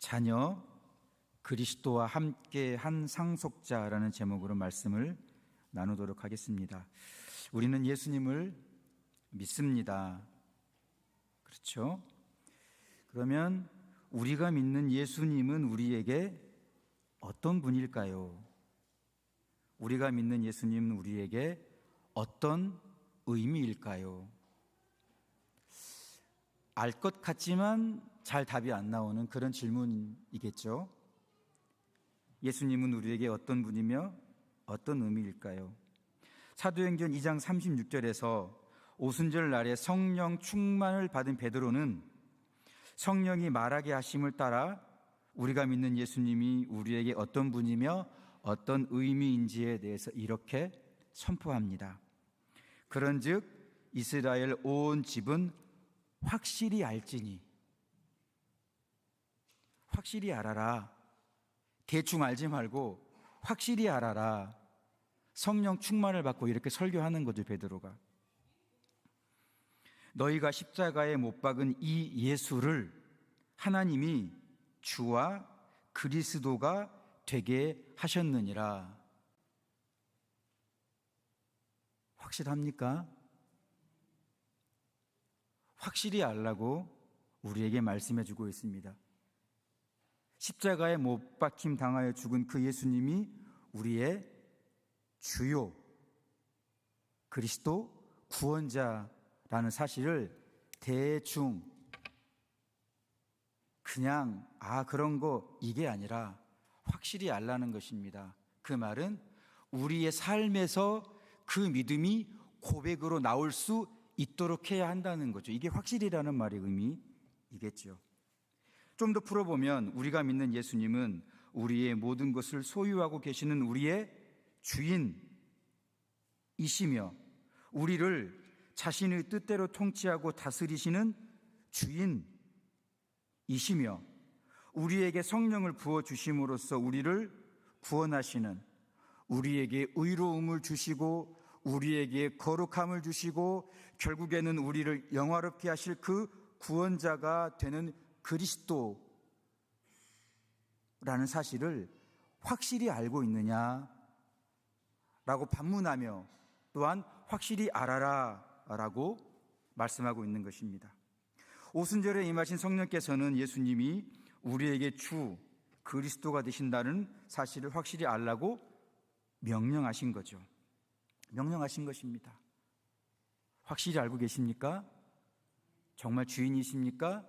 자녀, 그리스도와 함께 한 상속자라는 제목으로 말씀을 나누도록 하겠습니다. 우리는 예수님을 믿습니다. 그렇죠? 그러면 우리가 믿는 예수님은 우리에게 어떤 분일까요? 우리가 믿는 예수님은 우리에게 어떤 의미일까요? 알 것 같지만 잘 답이 안 나오는 그런 질문이겠죠. 예수님은 우리에게 어떤 분이며 어떤 의미일까요? 사도행전 2장 36절에서 오순절 날에 성령 충만을 받은 베드로는 성령이 말하게 하심을 따라 우리가 믿는 예수님이 우리에게 어떤 분이며 어떤 의미인지에 대해서 이렇게 선포합니다. 그런즉 이스라엘 온 집은 확실히 알지니, 확실히 알아라. 대충 알지 말고 확실히 알아라. 성령 충만을 받고 이렇게 설교하는 거죠, 베드로가. 너희가 십자가에 못 박은 이 예수를 하나님이 주와 그리스도가 되게 하셨느니라. 확실합니까? 확실히 알라고 우리에게 말씀해 주고 있습니다. 십자가에 못 박힘 당하여 죽은 그 예수님이 우리의 주요 그리스도 구원자라는 사실을 대충 그냥 그런 거 이게 아니라 확실히 알라는 것입니다. 그 말은 우리의 삶에서 그 믿음이 고백으로 나올 수 있도록 해야 한다는 거죠. 이게 확실이라는 말의 의미이겠죠. 좀 더 풀어보면 우리가 믿는 예수님은 우리의 모든 것을 소유하고 계시는 우리의 주인이시며 우리를 자신의 뜻대로 통치하고 다스리시는 주인이시며 우리에게 성령을 부어주심으로써 우리를 구원하시는, 우리에게 의로움을 주시고 우리에게 거룩함을 주시고 결국에는 우리를 영화롭게 하실 그 구원자가 되는 그리스도라는 사실을 확실히 알고 있느냐라고 반문하며 또한 확실히 알아라 라고 말씀하고 있는 것입니다. 오순절에 임하신 성령께서는 예수님이 우리에게 주 그리스도가 되신다는 사실을 확실히 알라고 명령하신 거죠. 명령하신 것입니다. 확실히 알고 계십니까? 정말 주인이십니까?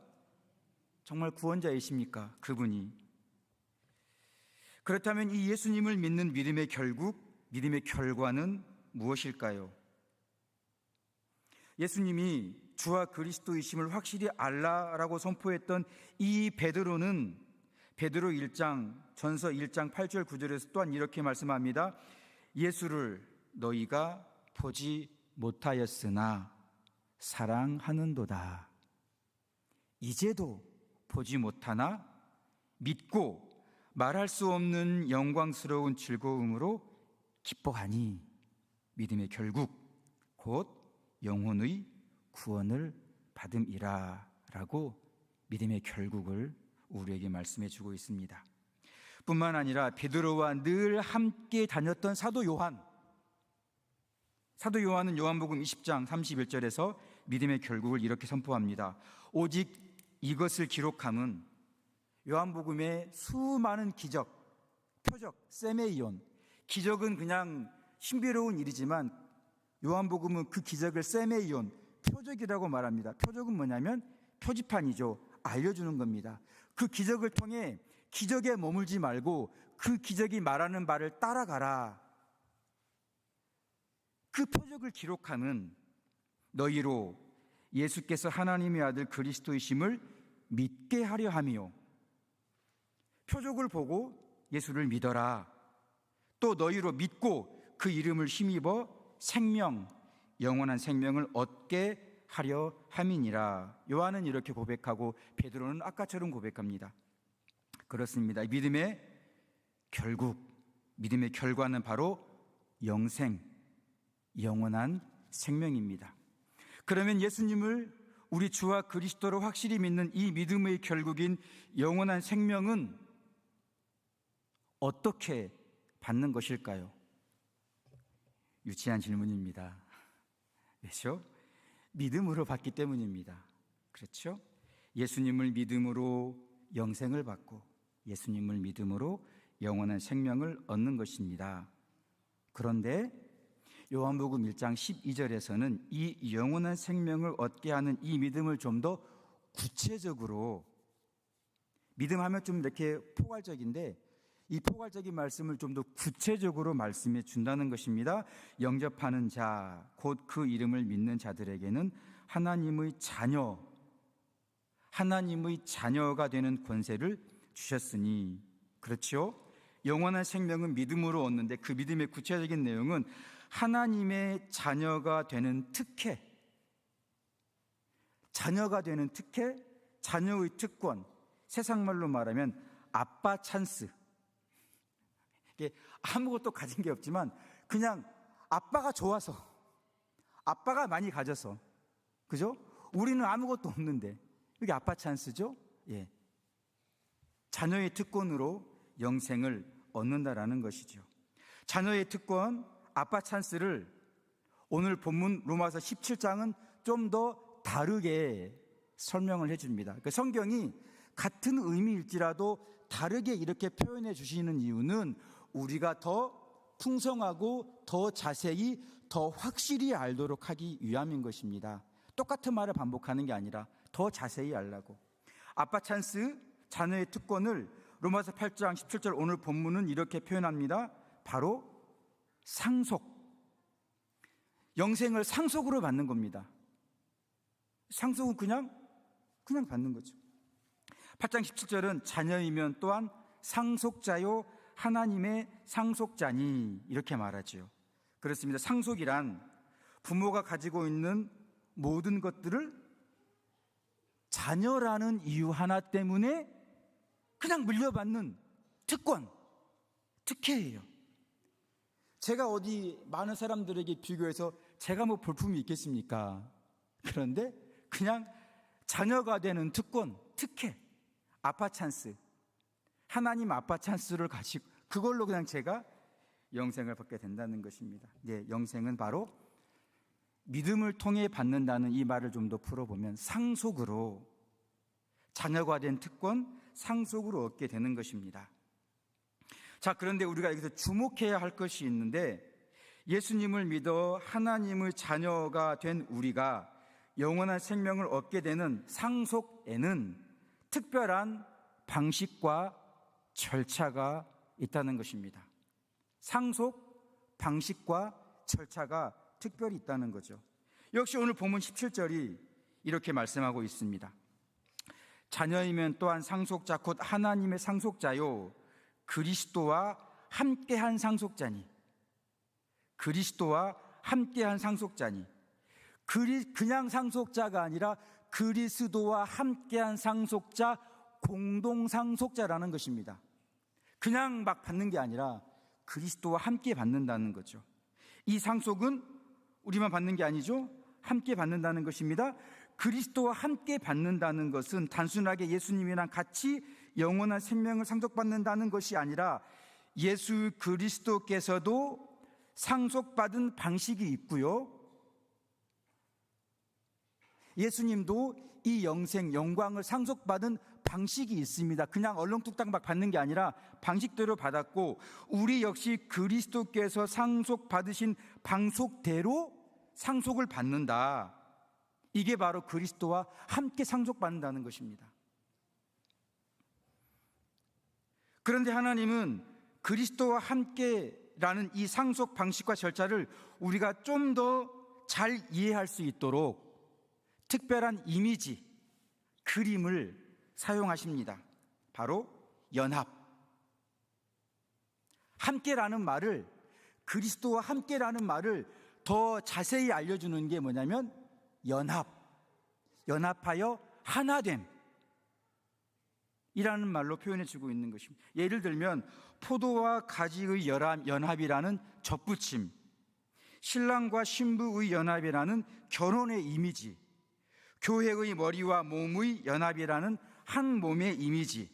정말 구원자이십니까? 그분이. 그렇다면 이 예수님을 믿는 믿음의 결과는 무엇일까요? 예수님이 주와 그리스도이심을 확실히 알라라고 선포했던 이 베드로는 베드로 1장, 전서 1장 8절 9절에서 또한 이렇게 말씀합니다. 예수를 너희가 보지 못하였으나 사랑하는도다. 이제도 보지 못하나 믿고 말할 수 없는 영광스러운 즐거움으로 기뻐하니 믿음의 결국 곧 영혼의 구원을 받음이라 라고 믿음의 결국을 우리에게 말씀해 주고 있습니다. 뿐만 아니라 베드로와 늘 함께 다녔던 사도 요한은 요한복음 20장 31절에서 믿음의 결국을 이렇게 선포합니다. 오직 이것을 기록함은 요한복음의 수많은 기적, 표적, 세메이온, 기적은 그냥 신비로운 일이지만 요한복음은 그 기적을 세메이온, 표적이라고 말합니다. 표적은 뭐냐면 표지판이죠. 알려주는 겁니다. 그 기적을 통해 기적에 머물지 말고 그 기적이 말하는 바를 따라가라. 그 표적을 기록하는 너희로 예수께서 하나님의 아들 그리스도이심을 믿게 하려 함이요. 표적을 보고 예수를 믿어라. 또 너희로 믿고 그 이름을 힘입어 영원한 생명을 얻게 하려 함이니라. 요한은 이렇게 고백하고 베드로는 아까처럼 고백합니다. 그렇습니다. 믿음의 결과는 바로 영원한 생명입니다. 그러면 예수님을 우리 주와 그리스도를 확실히 믿는 이 믿음의 결국인 영원한 생명은 어떻게 받는 것일까요? 유치한 질문입니다. 그렇죠? 믿음으로 받기 때문입니다. 그렇죠? 예수님을 믿음으로 영생을 받고 예수님을 믿음으로 영원한 생명을 얻는 것입니다. 그런데 요한복음 1장 12절에서는 이 영원한 생명을 얻게 하는 이 믿음을 좀 더 구체적으로, 믿음하면 좀 이렇게 포괄적인데 이 포괄적인 말씀을 좀 더 구체적으로 말씀해 준다는 것입니다. 영접하는 자, 곧 그 이름을 믿는 자들에게는 하나님의 자녀가 되는 권세를 주셨으니. 그렇죠? 영원한 생명은 믿음으로 얻는데 그 믿음의 구체적인 내용은 하나님의 자녀가 되는 특혜, 자녀의 특권, 세상 말로 말하면 아빠 찬스. 이게 아무것도 가진 게 없지만 그냥 아빠가 좋아서, 아빠가 많이 가져서, 그죠? 우리는 아무것도 없는데 이게 아빠 찬스죠? 예. 자녀의 특권으로 영생을 얻는다라는 것이죠. 자녀의 특권, 아빠 찬스를 오늘 본문 로마서 17장은 좀 더 다르게 설명을 해줍니다. 그러니까 성경이 같은 의미일지라도 다르게 이렇게 표현해 주시는 이유는 우리가 더 풍성하고 더 자세히 더 확실히 알도록 하기 위함인 것입니다. 똑같은 말을 반복하는 게 아니라 더 자세히 알라고. 아빠 찬스, 자녀의 특권을 로마서 8장 17절 오늘 본문은 이렇게 표현합니다. 바로 상속, 영생을 상속으로 받는 겁니다. 상속은 그냥 받는 거죠. 8장 17절은 자녀이면 또한 상속자요 하나님의 상속자니 이렇게 말하죠. 그렇습니다. 상속이란 부모가 가지고 있는 모든 것들을 자녀라는 이유 하나 때문에 그냥 물려받는 특권, 특혜예요. 제가 어디 많은 사람들에게 비교해서 제가 뭐 볼품이 있겠습니까? 그런데 그냥 자녀가 되는 특권, 특혜, 아빠 찬스, 하나님 아빠 찬스를 가지고 그걸로 그냥 제가 영생을 받게 된다는 것입니다. 네, 영생은 바로 믿음을 통해 받는다는 이 말을 좀 더 풀어보면 상속으로, 자녀가 된 특권, 상속으로 얻게 되는 것입니다. 자, 그런데 우리가 여기서 주목해야 할 것이 있는데 예수님을 믿어 하나님의 자녀가 된 우리가 영원한 생명을 얻게 되는 상속에는 특별한 방식과 절차가 있다는 것입니다. 상속 방식과 절차가 특별히 있다는 거죠. 역시 오늘 본문 17절이 이렇게 말씀하고 있습니다. 자녀이면 또한 상속자 곧 하나님의 상속자요 그리스도와 함께한 상속자니. 그리스도와 함께한 상속자니. 그냥 상속자가 아니라 그리스도와 함께한 상속자, 공동 상속자라는 것입니다. 그냥 막 받는 게 아니라 그리스도와 함께 받는다는 거죠. 이 상속은 우리만 받는 게 아니죠. 함께 받는다는 것입니다. 그리스도와 함께 받는다는 것은 단순하게 예수님이랑 같이 영원한 생명을 상속받는다는 것이 아니라 예수 그리스도께서도 상속받은 방식이 있고요. 예수님도 이 영생, 영광을 상속받은 방식이 있습니다. 그냥 얼렁뚱땅 막 받는 게 아니라 방식대로 받았고 우리 역시 그리스도께서 상속받으신 방식대로 상속을 받는다. 이게 바로 그리스도와 함께 상속받는다는 것입니다. 그런데 하나님은 그리스도와 함께라는 이 상속 방식과 절차를 우리가 좀 더 잘 이해할 수 있도록 특별한 이미지, 그림을 사용하십니다. 바로 연합. 함께라는 말을, 그리스도와 함께라는 말을 더 자세히 알려주는 게 뭐냐면 연합, 연합하여 하나됨 이라는 말로 표현해주고 있는 것입니다. 예를 들면 포도와 가지의 연합이라는 접붙임, 신랑과 신부의 연합이라는 결혼의 이미지, 교회의 머리와 몸의 연합이라는 한 몸의 이미지,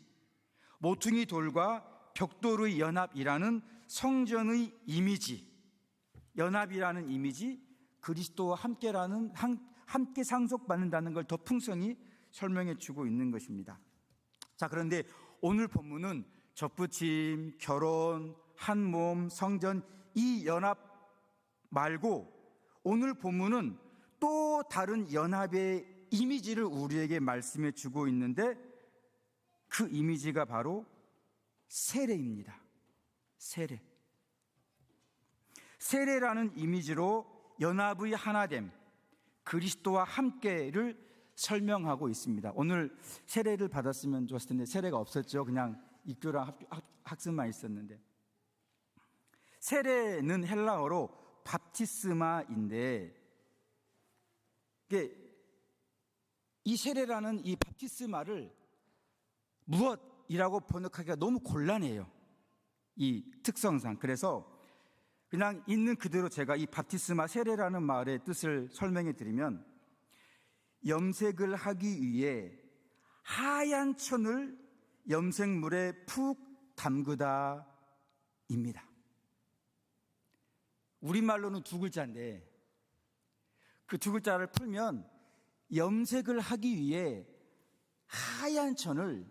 모퉁이 돌과 벽돌의 연합이라는 성전의 이미지, 연합이라는 이미지, 그리스도와 함께 상속받는다는 걸 더 풍성히 설명해 주고 있는 것입니다. 자, 그런데 오늘 본문은 접붙임, 결혼, 한 몸, 성전, 이 연합 말고 오늘 본문은 또 다른 연합의 이미지를 우리에게 말씀해 주고 있는데, 그 이미지가 바로 세례입니다. 세례. 세례라는 이미지로 연합의 하나됨, 그리스도와 함께를 설명하고 있습니다. 오늘 세례를 받았으면 좋았을 텐데 세례가 없었죠. 그냥 입교랑 학습만 있었는데. 세례는 헬라어로 밥티스마인데, 이 세례라는 이 밥티스마를 무엇이라고 번역하기가 너무 곤란해요, 이 특성상. 그래서 그냥 있는 그대로 제가 이 밥티스마 세례라는 말의 뜻을 설명해 드리면, 염색을 하기 위해 하얀 천을 염색물에 푹 담그다 입니다. 우리말로는 두 글자인데 그 두 글자를 풀면 염색을 하기 위해 하얀 천을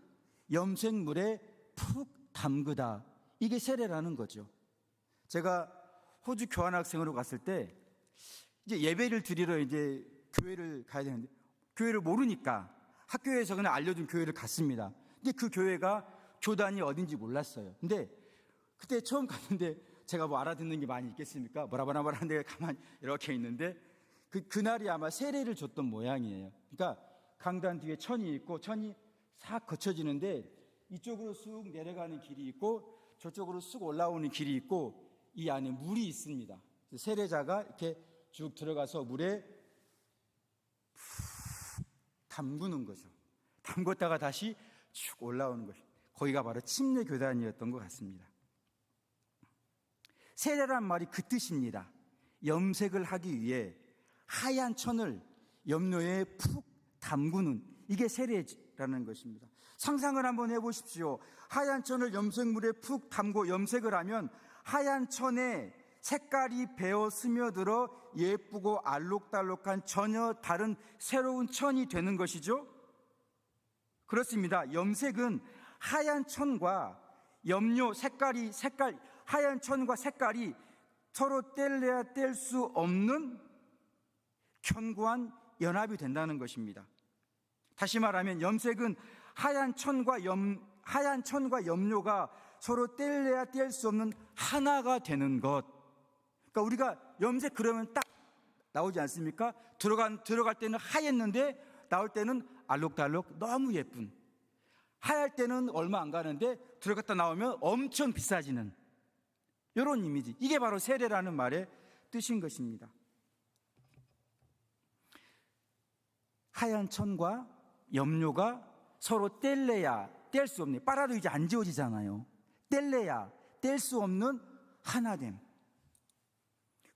염색물에 푹 담그다, 이게 세례라는 거죠. 제가 호주 교환학생으로 갔을 때 이제 예배를 드리러 이제 교회를 가야 되는데, 교회를 모르니까 학교에서 그냥 알려준 교회를 갔습니다. 근데 그 교회가 교단이 어딘지 몰랐어요. 근데 그때 처음 갔는데 제가 뭐 알아듣는 게 많이 있겠습니까? 뭐라 하는데 가만히 이렇게 있는데 그날이 아마 세례를 줬던 모양이에요. 그러니까 강단 뒤에 천이 있고 천이 싹 거쳐지는데 이쪽으로 쑥 내려가는 길이 있고 저쪽으로 쑥 올라오는 길이 있고 이 안에 물이 있습니다. 세례자가 이렇게 쭉 들어가서 물에 푹 담그는 거죠. 담궜다가 다시 쭉 올라오는 것이, 거기가 바로 침례 교단이었던 것 같습니다. 세례란 말이 그 뜻입니다. 염색을 하기 위해 하얀 천을 염료에 푹 담그는, 이게 세례라는 것입니다. 상상을 한번 해보십시오. 하얀 천을 염색물에 푹 담고 염색을 하면 하얀 천에 색깔이 배어 스며들어 예쁘고 알록달록한 전혀 다른 새로운 천이 되는 것이죠. 그렇습니다. 염색은 하얀 천과 염료 하얀 천과 색깔이 서로 뗄래야 뗄 수 없는 견고한 연합이 된다는 것입니다. 다시 말하면 염색은 하얀 천과 염료가 서로 뗄래야 뗄 수 없는 하나가 되는 것. 그러니까 우리가 염색 그러면 딱 나오지 않습니까? 들어갈 때는 하였는데 나올 때는 알록달록 너무 예쁜, 하얄 때는 얼마 안 가는데 들어갔다 나오면 엄청 비싸지는 이런 이미지, 이게 바로 세례라는 말의 뜻인 것입니다. 하얀 천과 염료가 서로 뗄래야 뗄 수 없는, 빨아도 이제 안 지워지잖아요. 뗄래야 뗄 수 없는 하나됨.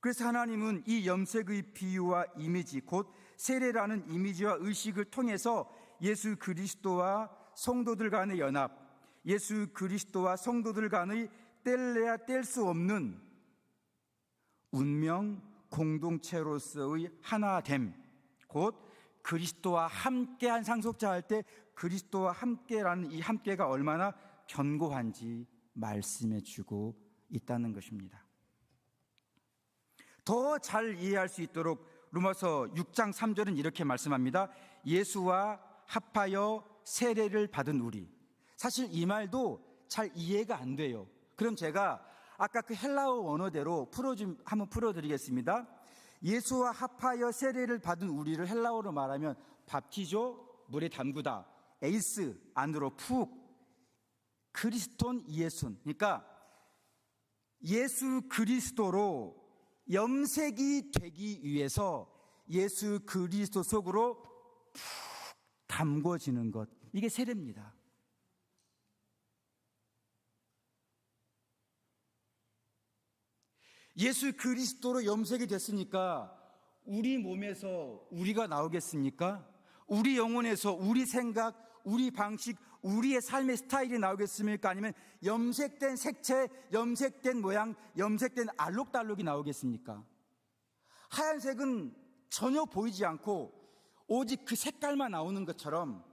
그래서 하나님은 이 염색의 비유와 이미지, 곧 세례라는 이미지와 의식을 통해서 예수 그리스도와 성도들 간의 연합, 예수 그리스도와 성도들 간의 뗄래야 뗄 수 없는 운명 공동체로서의 하나됨, 곧 그리스도와 함께한 상속자 할 때 그리스도와 함께라는 이 함께가 얼마나 견고한지 말씀해 주고 있다는 것입니다. 더 잘 이해할 수 있도록 로마서 6장 3절은 이렇게 말씀합니다. 예수와 합하여 세례를 받은 우리. 사실 이 말도 잘 이해가 안 돼요. 그럼 제가 아까 그 헬라어 원어대로 한번 풀어드리겠습니다. 예수와 합하여 세례를 받은 우리를 헬라어로 말하면 밥티조, 물에 담그다, 에이스, 안으로 푹, 그리스톤 이예순. 그러니까 예수 그리스도로 염색이 되기 위해서 예수 그리스도 속으로 푹 담궈지는 것, 이게 세례입니다. 예수 그리스도로 염색이 됐으니까 우리 몸에서 우리가 나오겠습니까? 우리 영혼에서 우리 생각, 우리 방식, 우리의 삶의 스타일이 나오겠습니까? 아니면 염색된 색채, 염색된 모양, 염색된 알록달록이 나오겠습니까? 하얀색은 전혀 보이지 않고 오직 그 색깔만 나오는 것처럼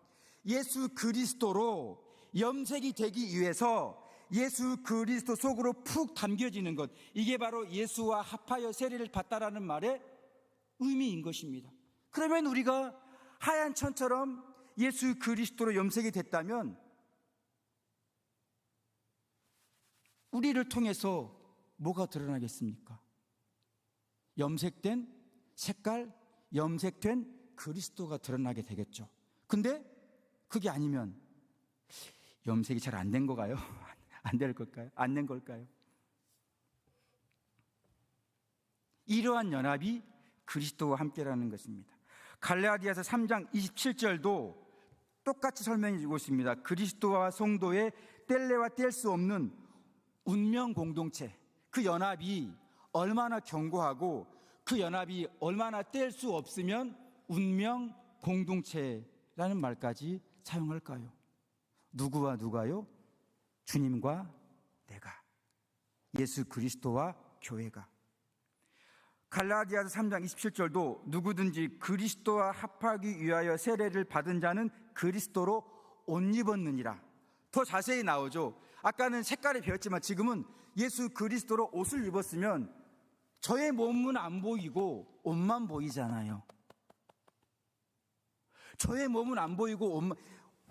예수 그리스도로 염색이 되기 위해서 예수 그리스도 속으로 푹 담겨지는 것, 이게 바로 예수와 합하여 세례를 받다라는 말의 의미인 것입니다. 그러면 우리가 하얀 천처럼 예수 그리스도로 염색이 됐다면 우리를 통해서 뭐가 드러나겠습니까? 염색된 색깔, 염색된 그리스도가 드러나게 되겠죠. 근데 그게 아니면 염색이 잘 안 된 거가요? 안 될 걸까요? 안 된 걸까요? 이러한 연합이 그리스도와 함께라는 것입니다. 갈라디아서 3장 27절도 똑같이 설명해 주고 있습니다. 그리스도와 성도의 뗄래와 뗄 수 없는 운명 공동체, 그 연합이 얼마나 견고하고 그 연합이 얼마나 뗄 수 없으면 운명 공동체라는 말까지 사용할까요? 누구와 누가요? 주님과 내가, 예수 그리스도와 교회가. 갈라디아서 3장 27절도 누구든지 그리스도와 합하기 위하여 세례를 받은 자는 그리스도로 옷 입었느니라. 더 자세히 나오죠. 아까는 색깔이 배웠지만 지금은 예수 그리스도로 옷을 입었으면 저의 몸은 안 보이고 옷만 보이잖아요. 저의 몸은 안 보이고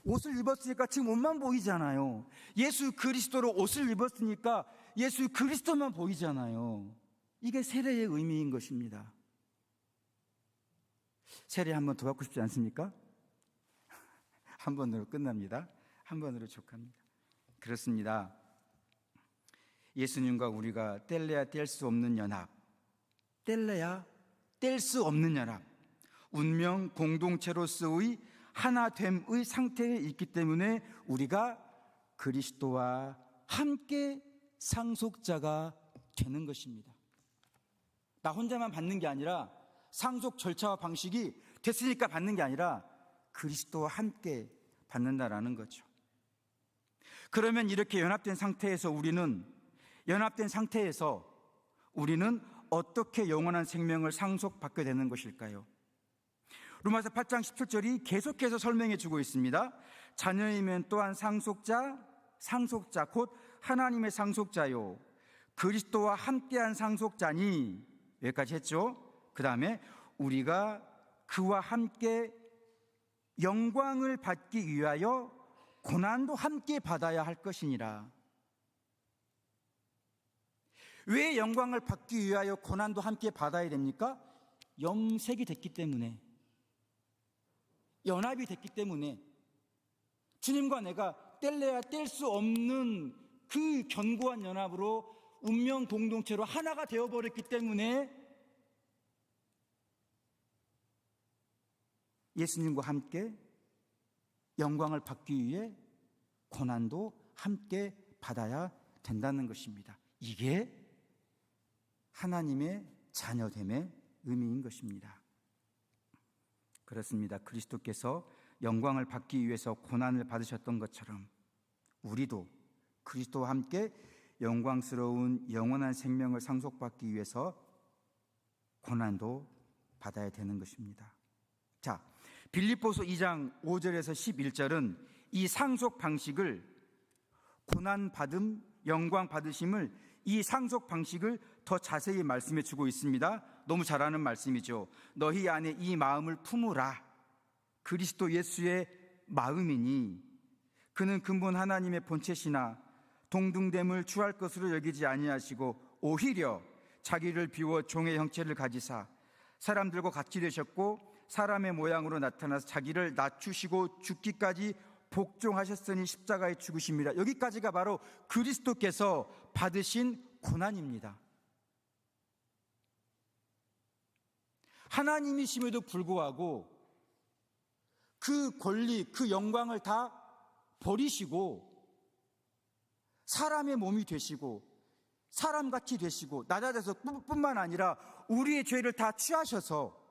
옷을 입었으니까 지금 옷만 보이잖아요. 예수 그리스도로 옷을 입었으니까 예수 그리스도만 보이잖아요. 이게 세례의 의미인 것입니다. 세례 한 번 더 받고 싶지 않습니까? 한 번으로 끝납니다. 한 번으로 족합니다. 그렇습니다. 예수님과 우리가 뗄래야 뗄 수 없는 연합, 뗄래야 뗄 수 없는 연합, 운명 공동체로서의 하나됨의 상태에 있기 때문에 우리가 그리스도와 함께 상속자가 되는 것입니다. 나 혼자만 받는 게 아니라, 상속 절차와 방식이 됐으니까 받는 게 아니라 그리스도와 함께 받는다라는 거죠. 그러면 이렇게 연합된 상태에서 우리는 어떻게 영원한 생명을 상속받게 되는 것일까요? 로마서 8장 17절이 계속해서 설명해 주고 있습니다. 자녀이면 또한 상속자 곧 하나님의 상속자요 그리스도와 함께한 상속자니, 여기까지 했죠. 그 다음에 우리가 그와 함께 영광을 받기 위하여 고난도 함께 받아야 할 것이니라. 왜 영광을 받기 위하여 고난도 함께 받아야 됩니까? 염색이 됐기 때문에, 연합이 됐기 때문에, 주님과 내가 뗄래야 뗄 수 없는 그 견고한 연합으로 운명 공동체로 하나가 되어버렸기 때문에 예수님과 함께 영광을 받기 위해 고난도 함께 받아야 된다는 것입니다. 이게 하나님의 자녀됨의 의미인 것입니다. 그렇습니다. 그리스도께서 영광을 받기 위해서 고난을 받으셨던 것처럼 우리도 그리스도와 함께 영광스러운 영원한 생명을 상속받기 위해서 고난도 받아야 되는 것입니다. 자, 빌립보서 2장 5절에서 11절은 이 상속 방식을, 고난받음, 영광 받으심을, 이 상속 방식을 더 자세히 말씀해 주고 있습니다. 너무 잘 아는 말씀이죠. 너희 안에 이 마음을 품으라. 그리스도 예수의 마음이니 그는 근본 하나님의 본체시나 동등됨을 취할 것으로 여기지 아니하시고 오히려 자기를 비워 종의 형체를 가지사 사람들과 같이 되셨고 사람의 모양으로 나타나서 자기를 낮추시고 죽기까지 복종하셨으니 십자가에 죽으십니다. 여기까지가 바로 그리스도께서 받으신 고난입니다. 하나님이심에도 불구하고 그 권리, 그 영광을 다 버리시고 사람의 몸이 되시고 사람같이 되시고 낮아져서 뿐만 아니라 우리의 죄를 다 취하셔서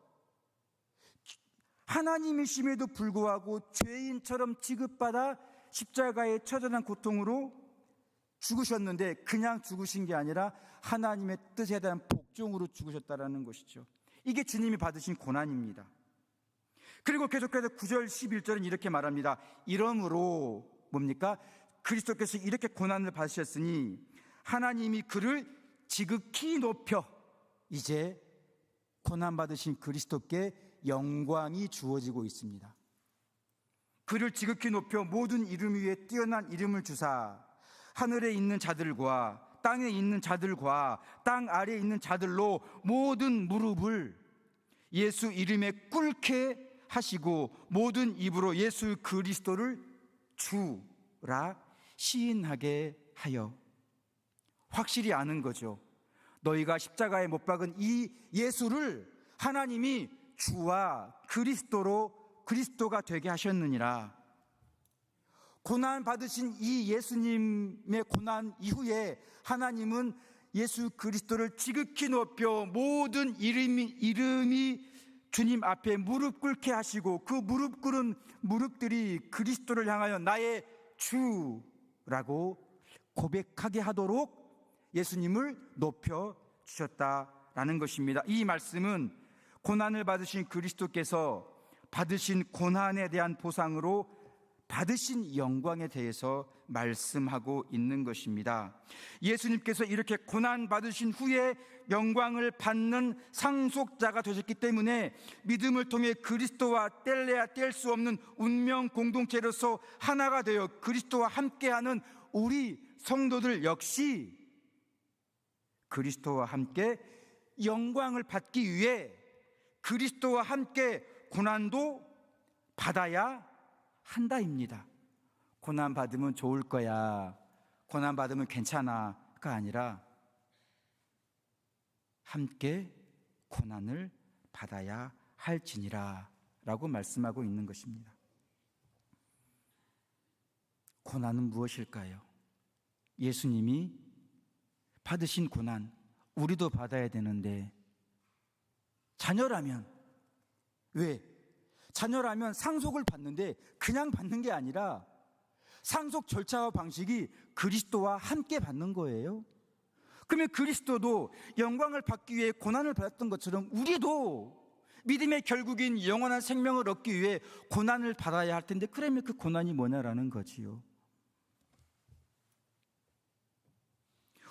하나님이심에도 불구하고 죄인처럼 취급받아 십자가의 처절한 고통으로 죽으셨는데, 그냥 죽으신 게 아니라 하나님의 뜻에 대한 복종으로 죽으셨다라는 것이죠. 이게 주님이 받으신 고난입니다. 그리고 계속해서 9절 11절은 이렇게 말합니다. 이러므로 뭡니까? 그리스도께서 이렇게 고난을 받으셨으니 하나님이 그를 지극히 높여, 이제 고난받으신 그리스도께 영광이 주어지고 있습니다. 그를 지극히 높여 모든 이름 위에 뛰어난 이름을 주사 하늘에 있는 자들과 땅에 있는 자들과 땅 아래에 있는 자들로 모든 무릎을 예수 이름에 꿇게 하시고 모든 입으로 예수 그리스도를 주라 시인하게 하여. 확실히 아는 거죠. 너희가 십자가에 못 박은 이 예수를 하나님이 주와 그리스도가 되게 하셨느니라. 고난 받으신 이 예수님의 고난 이후에 하나님은 예수 그리스도를 지극히 높여 모든 이름이 주님 앞에 무릎 꿇게 하시고, 그 무릎 꿇은 무릎들이 그리스도를 향하여 나의 주라고 고백하게 하도록 예수님을 높여 주셨다라는 것입니다. 이 말씀은 고난을 받으신 그리스도께서 받으신 고난에 대한 보상으로 받으신 영광에 대해서 말씀하고 있는 것입니다. 예수님께서 이렇게 고난 받으신 후에 영광을 받는 상속자가 되셨기 때문에 믿음을 통해 그리스도와 뗄래야 뗄 수 없는 운명 공동체로서 하나가 되어 그리스도와 함께하는 우리 성도들 역시 그리스도와 함께 영광을 받기 위해 그리스도와 함께 고난도 받아야 한다입니다. 고난 받으면 좋을 거야, 고난 받으면 괜찮아가 아니라 함께 고난을 받아야 할지니라 라고 말씀하고 있는 것입니다. 고난은 무엇일까요? 예수님이 받으신 고난 우리도 받아야 되는데, 자녀라면, 왜? 자녀라면 상속을 받는데 그냥 받는 게 아니라 상속 절차와 방식이 그리스도와 함께 받는 거예요. 그러면 그리스도도 영광을 받기 위해 고난을 받았던 것처럼 우리도 믿음의 결국인 영원한 생명을 얻기 위해 고난을 받아야 할 텐데, 그러면 그 고난이 뭐냐라는 거지요.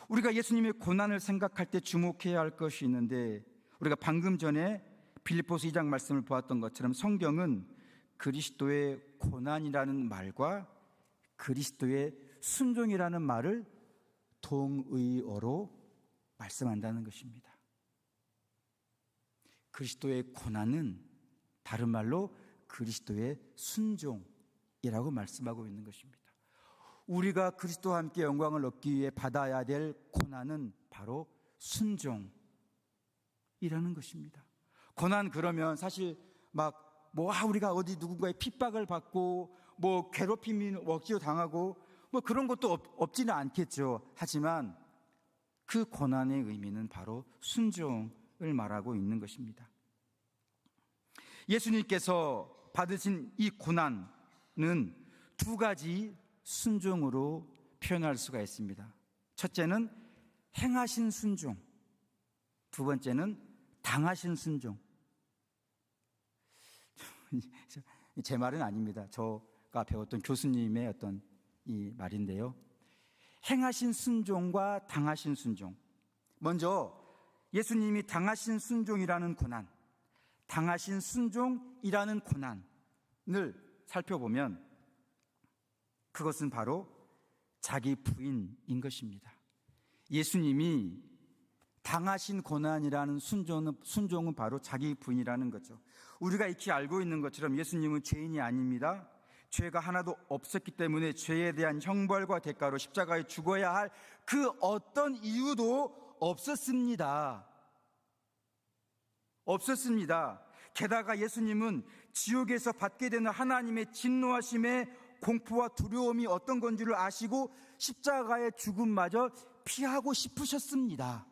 우리가 예수님의 고난을 생각할 때 주목해야 할 것이 있는데, 우리가 방금 전에 빌립보서 2장 말씀을 보았던 것처럼 성경은 그리스도의 고난이라는 말과 그리스도의 순종이라는 말을 동의어로 말씀한다는 것입니다. 그리스도의 고난은 다른 말로 그리스도의 순종이라고 말씀하고 있는 것입니다. 우리가 그리스도와 함께 영광을 얻기 위해 받아야 될 고난은 바로 순종이라는 것입니다. 고난 그러면 사실 우리가 어디 누군가의 핍박을 받고 괴롭힘이 억지로 당하고 그런 것도 없지는 않겠죠. 하지만 그 고난의 의미는 바로 순종을 말하고 있는 것입니다. 예수님께서 받으신 이 고난은 두 가지 순종으로 표현할 수가 있습니다. 첫째는 행하신 순종, 두 번째는 당하신 순종. 제 말은 아닙니다. 저가 배웠던 교수님의 어떤 이 말인데요. 행하신 순종과 당하신 순종. 먼저 예수님이 당하신 순종이라는 고난, 당하신 순종이라는 고난을 살펴보면 그것은 바로 자기 부인인 것입니다. 예수님이 당하신 고난이라는 순종은 바로 자기 부인이라는 거죠. 우리가 익히 알고 있는 것처럼 예수님은 죄인이 아닙니다. 죄가 하나도 없었기 때문에 죄에 대한 형벌과 대가로 십자가에 죽어야 할 그 어떤 이유도 없었습니다. 게다가 예수님은 지옥에서 받게 되는 하나님의 진노하심의 공포와 두려움이 어떤 건지를 아시고 십자가의 죽음마저 피하고 싶으셨습니다.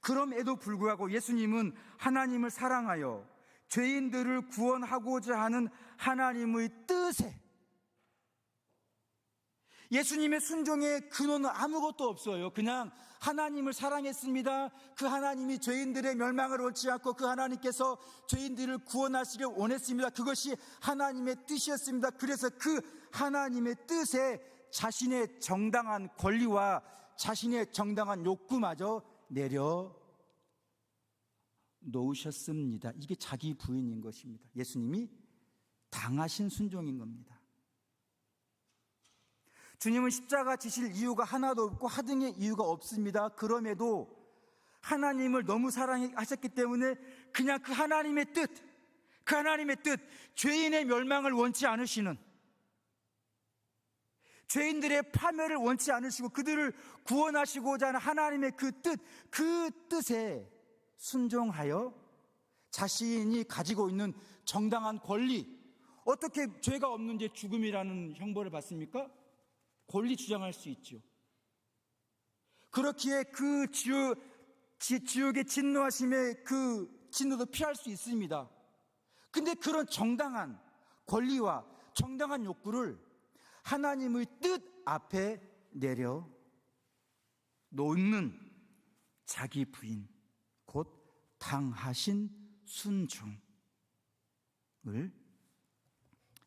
그럼에도 불구하고 예수님은 하나님을 사랑하여 죄인들을 구원하고자 하는 하나님의 뜻에, 예수님의 순종의 근원은 아무것도 없어요. 그냥 하나님을 사랑했습니다. 그 하나님이 죄인들의 멸망을 원치 않고 그 하나님께서 죄인들을 구원하시길 원했습니다. 그것이 하나님의 뜻이었습니다. 그래서 그 하나님의 뜻에 자신의 정당한 권리와 자신의 정당한 욕구마저 내려 놓으셨습니다. 이게 자기 부인인 것입니다. 예수님이 당하신 순종인 겁니다. 주님은 십자가 지실 이유가 하나도 없고 하등의 이유가 없습니다. 그럼에도 하나님을 너무 사랑하셨기 때문에 그냥 그 하나님의 뜻, 죄인의 멸망을 원치 않으시는, 죄인들의 파멸을 원치 않으시고 그들을 구원하시고자 하는 하나님의 그 뜻에 순종하여 자신이 가지고 있는 정당한 권리, 어떻게 죄가 없는지 죽음이라는 형벌을 받습니까? 권리 주장할 수 있죠. 그렇기에 그 지옥의 진노하심의 그 진노도 피할 수 있습니다. 근데 그런 정당한 권리와 정당한 욕구를 하나님의 뜻 앞에 내려 놓는 자기 부인, 곧 당하신 순종을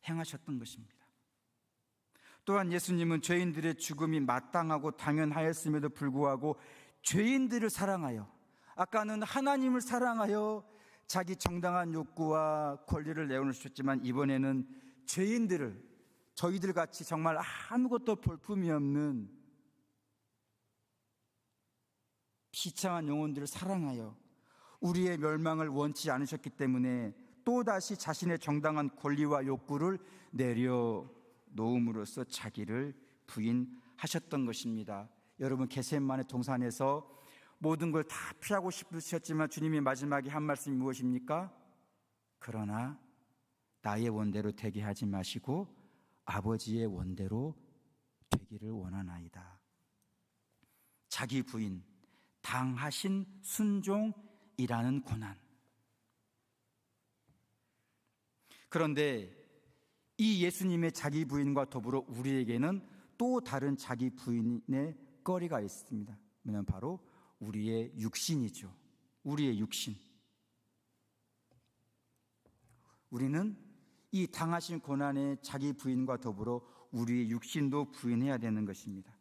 행하셨던 것입니다. 또한 예수님은 죄인들의 죽음이 마땅하고 당연하였음에도 불구하고 죄인들을 사랑하여, 아까는 하나님을 사랑하여 자기 정당한 욕구와 권리를 내어놓으셨지만 이번에는 죄인들을, 저희들 같이 정말 아무것도 볼품이 없는 비참한 영혼들을 사랑하여 우리의 멸망을 원치 않으셨기 때문에 또다시 자신의 정당한 권리와 욕구를 내려놓음으로써 자기를 부인하셨던 것입니다. 여러분, 겟세마네 동산에서 모든 걸 다 피하고 싶으셨지만 주님이 마지막에 한 말씀이 무엇입니까? 그러나 나의 원대로 되게 하지 마시고 아버지의 원대로 되기를 원하나이다. 자기 부인, 당하신 순종이라는 고난. 그런데 이 예수님의 자기 부인과 더불어 우리에게는 또 다른 자기 부인의 거리가 있습니다. 뭐냐면 바로 우리의 육신이죠. 우리의 육신. 우리는 이 당하신 고난의 자기 부인과 더불어 우리의 육신도 부인해야 되는 것입니다.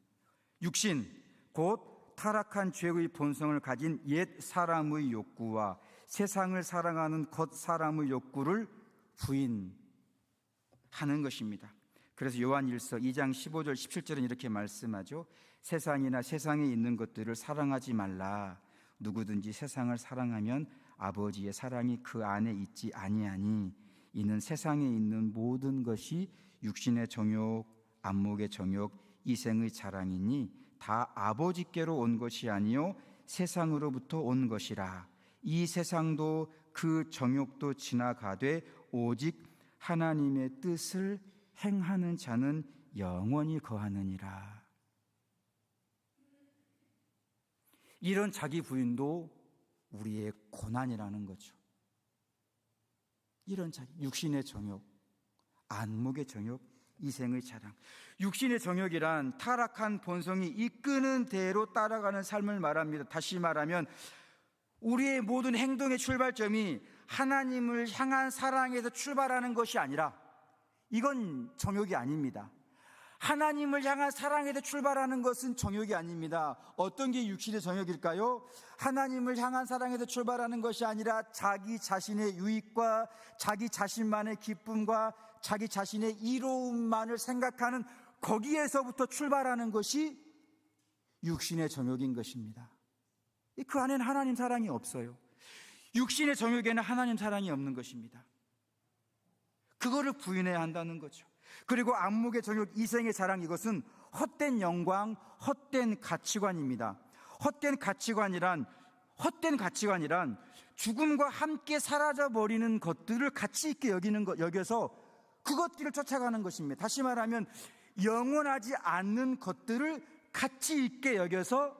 육신, 곧 타락한 죄의 본성을 가진 옛 사람의 욕구와 세상을 사랑하는 겉 사람의 욕구를 부인하는 것입니다. 그래서 요한일서 2장 15절 17절은 이렇게 말씀하죠. 세상이나 세상에 있는 것들을 사랑하지 말라. 누구든지 세상을 사랑하면 아버지의 사랑이 그 안에 있지 아니하니 이는 세상에 있는 모든 것이 육신의 정욕, 안목의 정욕, 이생의 자랑이니 다 아버지께로 온 것이 아니요 세상으로부터 온 것이라. 이 세상도 그 정욕도 지나가되 오직 하나님의 뜻을 행하는 자는 영원히 거하느니라. 이런 자기 부인도 우리의 고난이라는 거죠. 이런 자기, 육신의 정욕, 안목의 정욕, 이생의 자랑. 육신의 정욕이란 타락한 본성이 이끄는 대로 따라가는 삶을 말합니다. 다시 말하면 우리의 모든 행동의 출발점이 하나님을 향한 사랑에서 출발하는 것이 아니라, 이건 정욕이 아닙니다. 하나님을 향한 사랑에서 출발하는 것은 정욕이 아닙니다. 어떤 게 육신의 정욕일까요? 하나님을 향한 사랑에서 출발하는 것이 아니라 자기 자신의 유익과 자기 자신만의 기쁨과 자기 자신의 이로움만을 생각하는, 거기에서부터 출발하는 것이 육신의 정욕인 것입니다. 그 안에는 하나님 사랑이 없어요. 육신의 정욕에는 하나님 사랑이 없는 것입니다. 그거를 부인해야 한다는 거죠. 그리고 안목의 정욕, 이생의 자랑, 이것은 헛된 영광, 헛된 가치관입니다. 헛된 가치관이란 죽음과 함께 사라져버리는 것들을 가치 있게 여겨서 그것들을 쫓아가는 것입니다. 다시 말하면 영원하지 않는 것들을 가치 있게 여겨서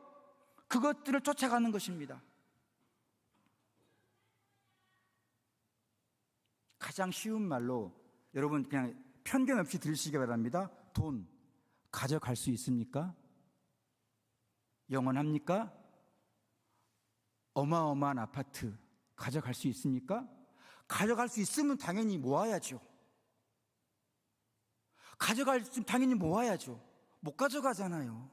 그것들을 쫓아가는 것입니다. 가장 쉬운 말로 여러분 그냥 편견 없이 들으시기 바랍니다. 돈 가져갈 수 있습니까? 영원합니까? 어마어마한 아파트 가져갈 수 있습니까? 가져갈 수 있으면 당연히 모아야죠. 가져갈 수 있으면 당연히 모아야죠. 못 가져가잖아요.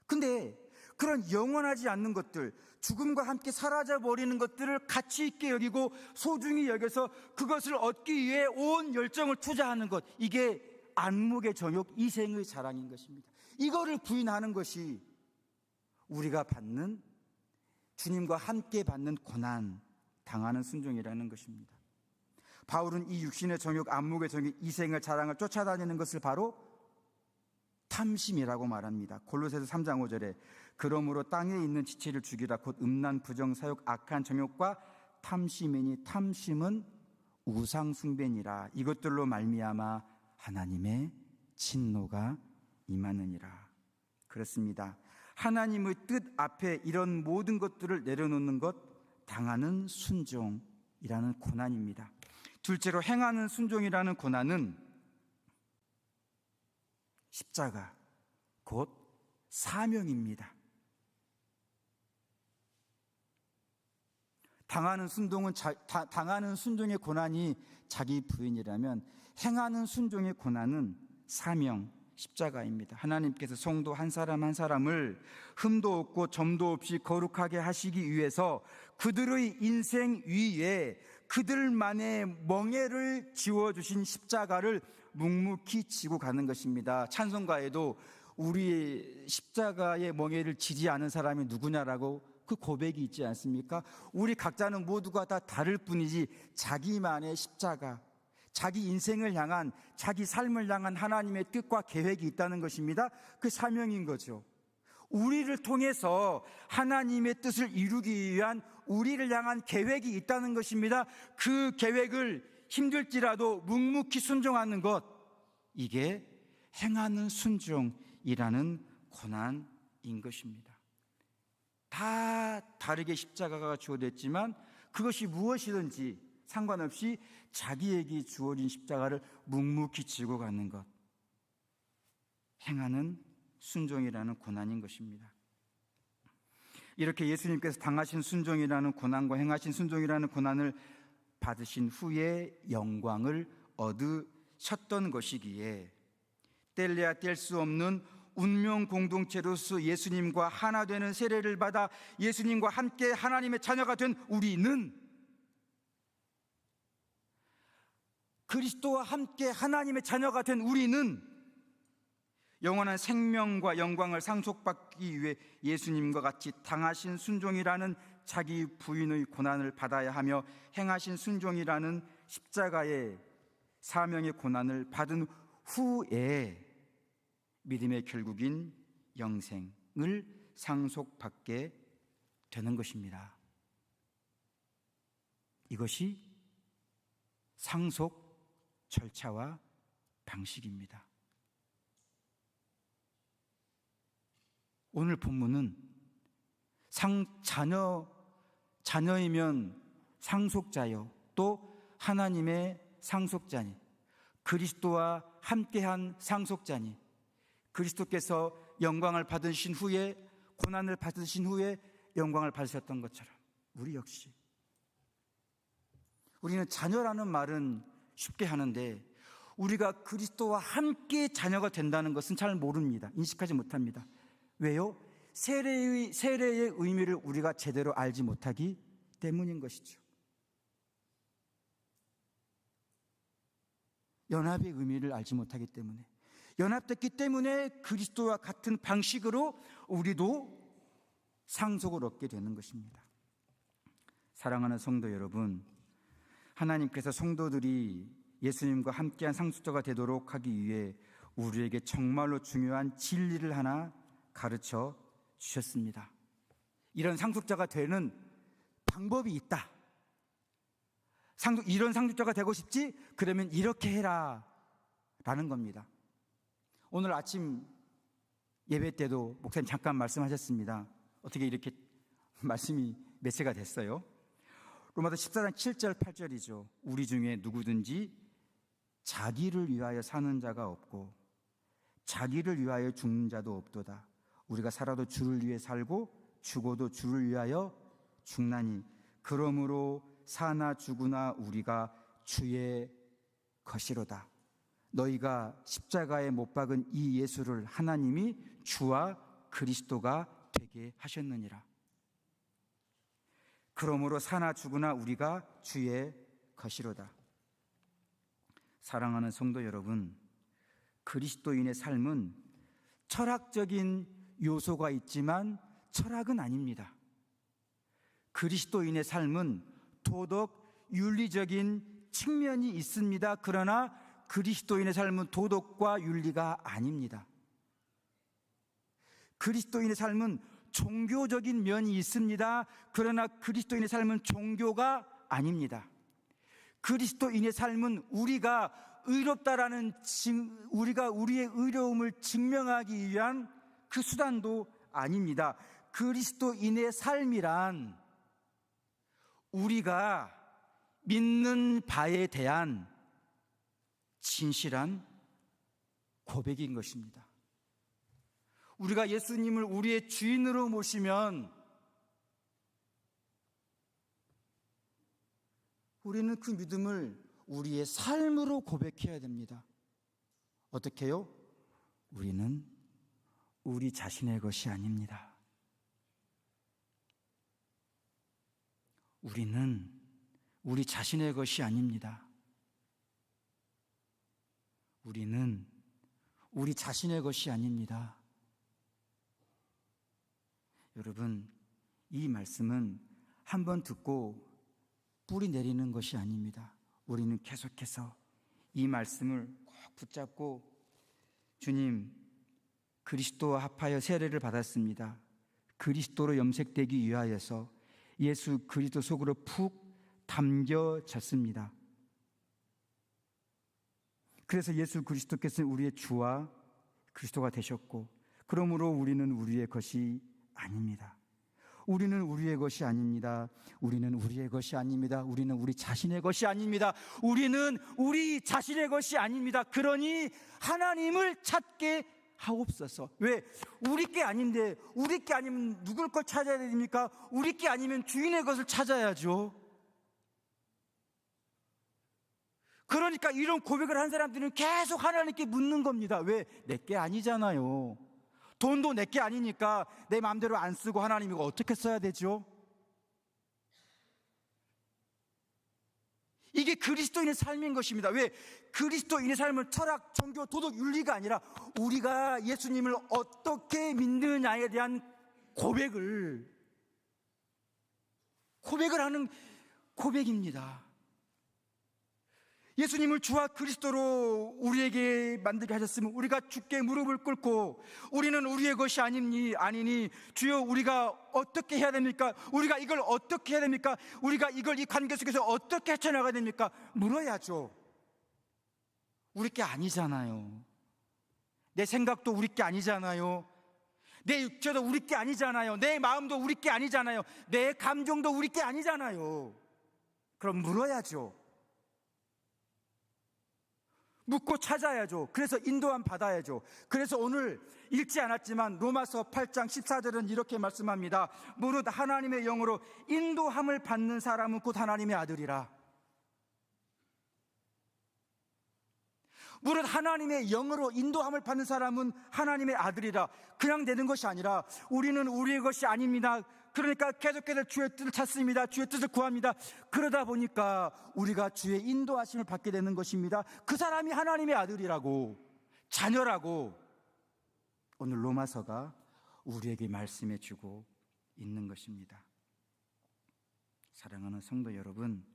근데 그런 영원하지 않는 것들, 죽음과 함께 사라져버리는 것들을 가치 있게 여기고 소중히 여겨서 그것을 얻기 위해 온 열정을 투자하는 것, 이게 안목의 정욕, 이생의 자랑인 것입니다. 이거를 부인하는 것이 우리가 받는, 주님과 함께 받는 고난, 당하는 순종이라는 것입니다. 바울은 이 육신의 정욕, 안목의 정욕, 이생의 자랑을 쫓아다니는 것을 바로 탐심이라고 말합니다. 골로새서 3장 5절에 그러므로 땅에 있는 지체를 죽이라 곧 음란, 부정, 사욕, 악한 정욕과 탐심이니 탐심은 우상 숭배니라. 이것들로 말미암아 하나님의 진노가 임하느니라. 그렇습니다. 하나님의 뜻 앞에 이런 모든 것들을 내려놓는 것, 당하는 순종이라는 고난입니다. 둘째로 행하는 순종이라는 고난은 십자가, 곧 사명입니다. 당하는 순종의 고난이 자기 부인이라면 행하는 순종의 고난은 사명, 십자가입니다. 하나님께서 성도 한 사람 한 사람을 흠도 없고 점도 없이 거룩하게 하시기 위해서 그들의 인생 위에 그들만의 멍에를 지워주신 십자가를 묵묵히 지고 가는 것입니다. 찬송가에도 우리의 십자가의 멍에를 지지 않은 사람이 누구냐라고 그 고백이 있지 않습니까? 우리 각자는 모두가 다 다를 뿐이지 자기만의 십자가, 자기 인생을 향한, 자기 삶을 향한 하나님의 뜻과 계획이 있다는 것입니다. 그 사명인 거죠. 우리를 통해서 하나님의 뜻을 이루기 위한 우리를 향한 계획이 있다는 것입니다. 그 계획을 힘들지라도 묵묵히 순종하는 것, 이게 행하는 순종이라는 고난인 것입니다. 다 다르게 십자가가 주어졌지만 그것이 무엇이든지 상관없이 자기에게 주어진 십자가를 묵묵히 지고 가는 것, 행하는 순종이라는 고난인 것입니다. 이렇게 예수님께서 당하신 순종이라는 고난과 행하신 순종이라는 고난을 받으신 후에 영광을 얻으셨던 것이기에 뗄래야 뗄 수 없는 운명 공동체로서 예수님과 하나 되는 세례를 받아 예수님과 함께 하나님의 자녀가 된 우리는, 그리스도와 함께 하나님의 자녀가 된 우리는 영원한 생명과 영광을 상속받기 위해 예수님과 같이 당하신 순종이라는 자기 부인의 고난을 받아야 하며 행하신 순종이라는 십자가의 사명의 고난을 받은 후에 믿음의 결국인 영생을 상속받게 되는 것입니다. 이것이 상속 절차와 방식입니다. 오늘 본문은 자녀이면 상속자요, 또 하나님의 상속자니, 그리스도와 함께한 상속자니, 그리스도께서 영광을 받으신 후에, 고난을 받으신 후에 영광을 받으셨던 것처럼 우리 역시, 우리는 자녀라는 말은 쉽게 하는데 우리가 그리스도와 함께 자녀가 된다는 것은 잘 모릅니다. 인식하지 못합니다. 왜요? 세례의 의미를 우리가 제대로 알지 못하기 때문인 것이죠. 연합의 의미를 알지 못하기 때문에, 연합됐기 때문에 그리스도와 같은 방식으로 우리도 상속을 얻게 되는 것입니다. 사랑하는 성도 여러분, 하나님께서 성도들이 예수님과 함께한 상속자가 되도록 하기 위해 우리에게 정말로 중요한 진리를 하나 가르쳐 주셨습니다. 이런 상속자가 되는 방법이 있다. 이런 상속자가 되고 싶지? 그러면 이렇게 해라 라는 겁니다. 오늘 아침 예배 때도 목사님 잠깐 말씀하셨습니다. 어떻게 이렇게 말씀이 매체가 됐어요? 로마서 14장 7절 8절이죠. 우리 중에 누구든지 자기를 위하여 사는 자가 없고 자기를 위하여 죽는 자도 없도다. 우리가 살아도 주를 위해 살고 죽어도 주를 위하여 죽나니 그러므로 사나 죽으나 우리가 주의 것이로다. 너희가 십자가에 못 박은 이 예수를 하나님이 주와 그리스도가 되게 하셨느니라. 그러므로 사나 죽으나 우리가 주의 것이로다. 사랑하는 성도 여러분, 그리스도인의 삶은 철학적인 요소가 있지만 철학은 아닙니다. 그리스도인의 삶은 도덕, 윤리적인 측면이 있습니다. 그러나 그리스도인의 삶은 도덕과 윤리가 아닙니다. 그리스도인의 삶은 종교적인 면이 있습니다. 그러나 그리스도인의 삶은 종교가 아닙니다. 그리스도인의 삶은 우리가 의롭다라는 우리가 우리의 의로움을 증명하기 위한 그 수단도 아닙니다. 그리스도인의 삶이란 우리가 믿는 바에 대한 진실한 고백인 것입니다. 우리가 예수님을 우리의 주인으로 모시면 우리는 그 믿음을 우리의 삶으로 고백해야 됩니다. 어떻게 해요? 우리는 우리 자신의 것이 아닙니다. 우리는 우리 자신의 것이 아닙니다. 우리는 우리 자신의 것이 아닙니다. 여러분, 이 말씀은 한번 듣고 뿌리 내리는 것이 아닙니다. 우리는 계속해서 이 말씀을 꼭 붙잡고 주님, 그리스도와 합하여 세례를 받았습니다. 그리스도로 염색되기 위하여서 예수 그리스도 속으로 푹 담겨졌습니다. 그래서 예수 그리스도께서는 우리의 주와 그리스도가 되셨고, 그러므로 우리는 우리의 것이 아닙니다. 우리는 우리의 것이 아닙니다. 우리는 우리의 것이 아닙니다. 우리는 우리 자신의 것이 아닙니다. 우리는 우리 자신의 것이 아닙니다. 그러니 하나님을 찾게 하옵소서. 왜? 우리 게 아닌데, 우리 게 아니면 누굴 걸 찾아야 됩니까? 우리 게 아니면 주인의 것을 찾아야죠. 그러니까 이런 고백을 한 사람들은 계속 하나님께 묻는 겁니다. 왜? 내 게 아니잖아요. 돈도 내 게 아니니까 내 마음대로 안 쓰고 하나님 이거 어떻게 써야 되죠? 이게 그리스도인의 삶인 것입니다. 왜? 그리스도인의 삶은 철학, 종교, 도덕, 윤리가 아니라 우리가 예수님을 어떻게 믿느냐에 대한 고백을 하는 고백입니다. 예수님을 주와 그리스도로 우리에게 만들게 하셨으면 우리가 주께 무릎을 꿇고 우리는 우리의 것이 아니니 주여 우리가 어떻게 해야 됩니까? 우리가 이걸 어떻게 해야 됩니까? 우리가 이걸 이 관계 속에서 어떻게 헤쳐나가야 됩니까? 물어야죠. 우리 게 아니잖아요. 내 생각도 우리 게 아니잖아요. 내 육체도 우리 게 아니잖아요. 내 마음도 우리 게 아니잖아요. 내 감정도 우리 게 아니잖아요. 그럼 물어야죠. 묻고 찾아야죠. 그래서 인도함 받아야죠. 그래서 오늘 읽지 않았지만 로마서 8장 14절은 이렇게 말씀합니다. 무릇 하나님의 영으로 인도함을 받는 사람은 곧 하나님의 아들이라. 무릇 하나님의 영으로 인도함을 받는 사람은 하나님의 아들이라. 그냥 되는 것이 아니라 우리는 우리의 것이 아닙니다. 그러니까 계속해서 주의 뜻을 찾습니다. 주의 뜻을 구합니다. 그러다 보니까 우리가 주의 인도하심을 받게 되는 것입니다. 그 사람이 하나님의 아들이라고, 자녀라고 오늘 로마서가 우리에게 말씀해 주고 있는 것입니다. 사랑하는 성도 여러분,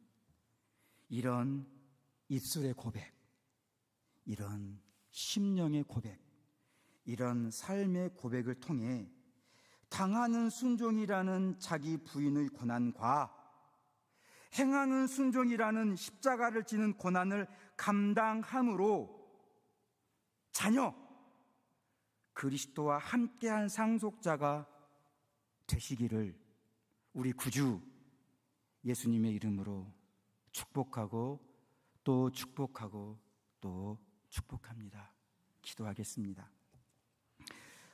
이런 입술의 고백, 이런 심령의 고백, 이런 삶의 고백을 통해 당하는 순종이라는 자기 부인의 고난과 행하는 순종이라는 십자가를 지는 고난을 감당함으로 자녀, 그리스도와 함께한 상속자가 되시기를 우리 구주 예수님의 이름으로 축복하고 또 축복하고 또 축복합니다. 기도하겠습니다.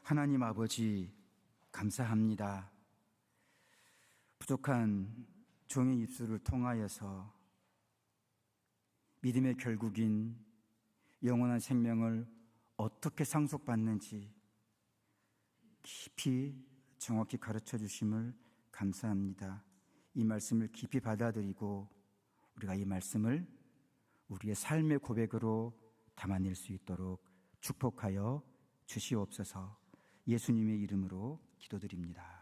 하나님 아버지, 감사합니다. 부족한 종의 입술을 통하여서 믿음의 결국인 영원한 생명을 어떻게 상속받는지 깊이 정확히 가르쳐 주심을 감사합니다. 이 말씀을 깊이 받아들이고 우리가 이 말씀을 우리의 삶의 고백으로 담아낼 수 있도록 축복하여 주시옵소서. 예수님의 이름으로 기도드립니다.